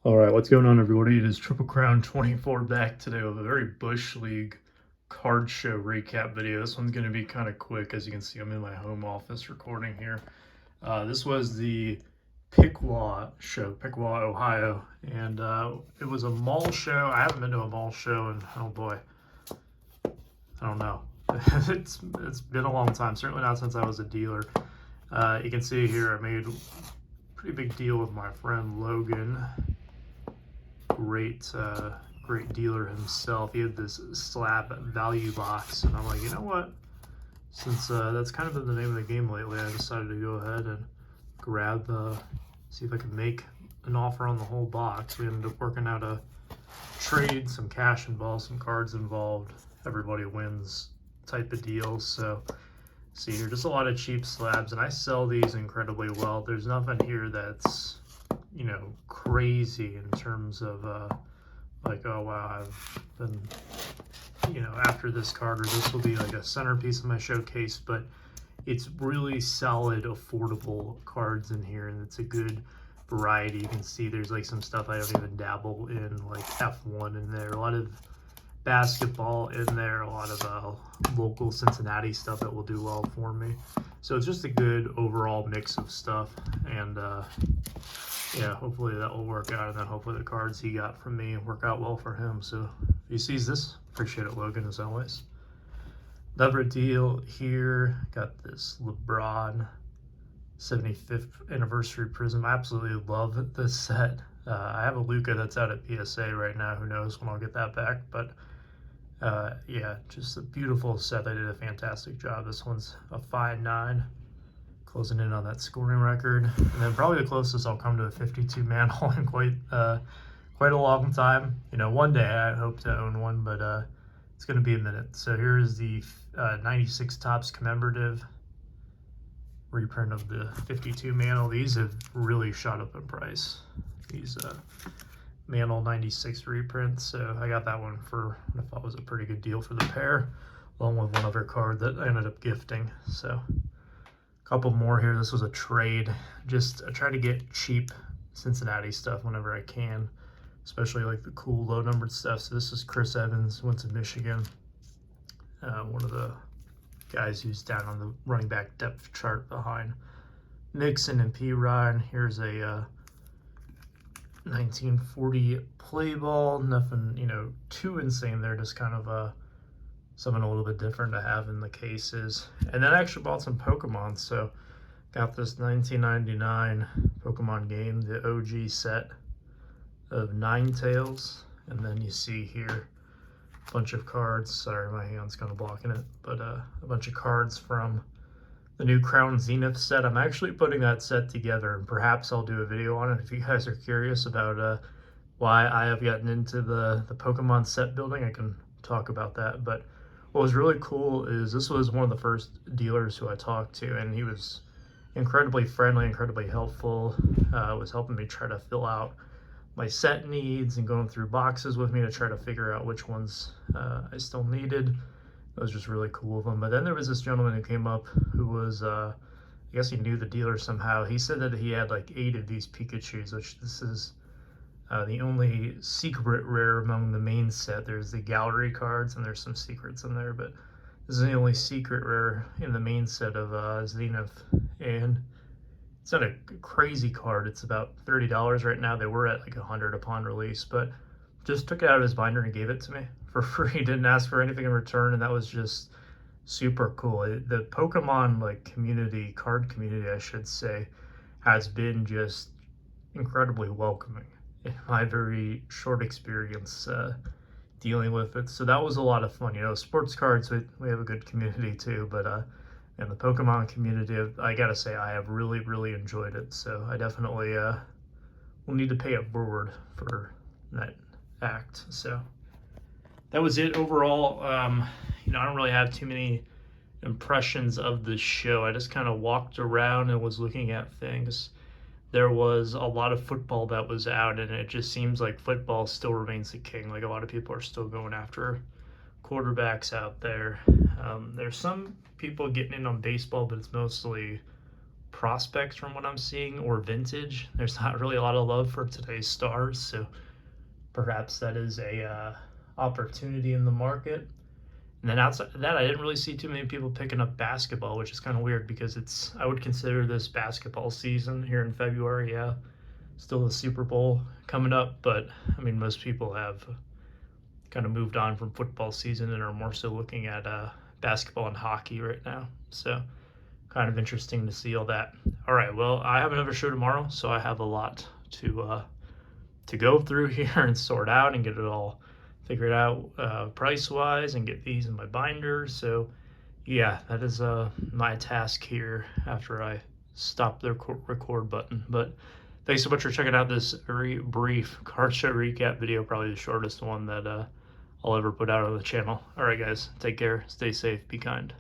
All right, what's going on, everybody? It is TripleCrown24 back today with a very Bush League card show recap video. This one's going to be kind of quick. As you can see, I'm in my home office recording here. This was the Piqua show, Piqua, Ohio, and it was a mall show. I haven't been to a mall show in, oh boy, I don't know. It's been a long time, certainly not since I was a dealer. You can see here I made a pretty big deal with my friend Logan. Great dealer himself. He had this slab value box, and I'm like, you know what? Since that's kind of been the name of the game lately, I decided to go ahead and grab, see if I could make an offer on the whole box. We ended up working out a trade, some cash involved, some cards involved, everybody wins type of deal. So see here, just a lot of cheap slabs, and I sell these incredibly well. There's nothing here that's, you know, crazy in terms of like, oh wow, I've been, you know, after this card, or this will be like a centerpiece of my showcase. But it's really solid, affordable cards in here, and it's a good variety. You can see there's like some stuff I don't even dabble in, like F1 in there, a lot of basketball in there, a lot of local Cincinnati stuff that will do well for me. So it's just a good overall mix of stuff, and yeah, hopefully that will work out, and then hopefully the cards he got from me work out well for him. So if he sees this, appreciate it, Logan, as always. Another deal here, got this LeBron 75th anniversary prism. I absolutely love this set. I have a Luka that's out at PSA right now. Who knows when I'll get that back, but yeah, just a beautiful set. They did a fantastic job. This one's a 5.9. Closing in on that scoring record, and then probably the closest I'll come to a 52 mantle in quite a long time. You know, one day I hope to own one, but it's going to be a minute. So here is the 96 Topps commemorative reprint of the 52 mantle. These have really shot up in price. These mantle 96 reprints. So I got that one for what I thought was a pretty good deal for the pair, along with one other card that I ended up gifting. So couple more here. This was a trade. Just I try to get cheap Cincinnati stuff whenever I can, especially like the cool low numbered stuff. So this is Chris Evans, went to Michigan. One of the guys who's down on the running back depth chart behind Nixon and P. Ryan. Here's a 1940 play ball. Nothing, you know, too insane there. Just kind of something a little bit different to have in the cases. And then I actually bought some Pokemon, so got this 1999 Pokemon game, the OG set of Ninetales. And then you see here a bunch of cards. Sorry, my hand's kind of blocking it, but a bunch of cards from the new Crown Zenith set. I'm actually putting that set together, and perhaps I'll do a video on it if you guys are curious about why I have gotten into the Pokemon set building. I can talk about that. But what was really cool is this was one of the first dealers who I talked to, and he was incredibly friendly, incredibly helpful. Was helping me try to fill out my set needs and going through boxes with me to try to figure out which ones I still needed. It was just really cool of him. But then there was this gentleman who came up who was, I guess he knew the dealer somehow. He said that he had like 8 of these Pikachus, which this is the only secret rare among the main set. There's the gallery cards, and there's some secrets in there, but this is the only secret rare in the main set of Zenith. And it's not a crazy card. It's about $30 right now. They were at like $100 upon release, but just took it out of his binder and gave it to me for free. Didn't ask for anything in return, and that was just super cool. The Pokemon like community, card community, I should say, has been just incredibly welcoming in my very short experience dealing with it. So that was a lot of fun. You know, sports cards, we have a good community too, but and the Pokemon community, I gotta say, I have really enjoyed it. So I definitely will need to pay it forward for that act. So that was it overall. You know, I don't really have too many impressions of the show. I just kind of walked around and was looking at things. There was a lot of football that was out, and it just seems like football still remains the king. Like, a lot of people are still going after quarterbacks out there. There's some people getting in on baseball, but it's mostly prospects from what I'm seeing, or vintage. There's not really a lot of love for today's stars, so perhaps that is a opportunity in the market. And then outside of that, I didn't really see too many people picking up basketball, which is kind of weird because I would consider this basketball season here in February. Yeah, still the Super Bowl coming up, but I mean, most people have kind of moved on from football season and are more so looking at basketball and hockey right now. So kind of interesting to see all that. All right, well, I have another show tomorrow, so I have a lot to go through here and sort out and get it all figured out price-wise and get these in my binder. So yeah, that is my task here after I stop the record button. But thanks so much for checking out this very brief card show recap video, probably the shortest one that I'll ever put out on the channel. All right, guys, take care, stay safe, be kind.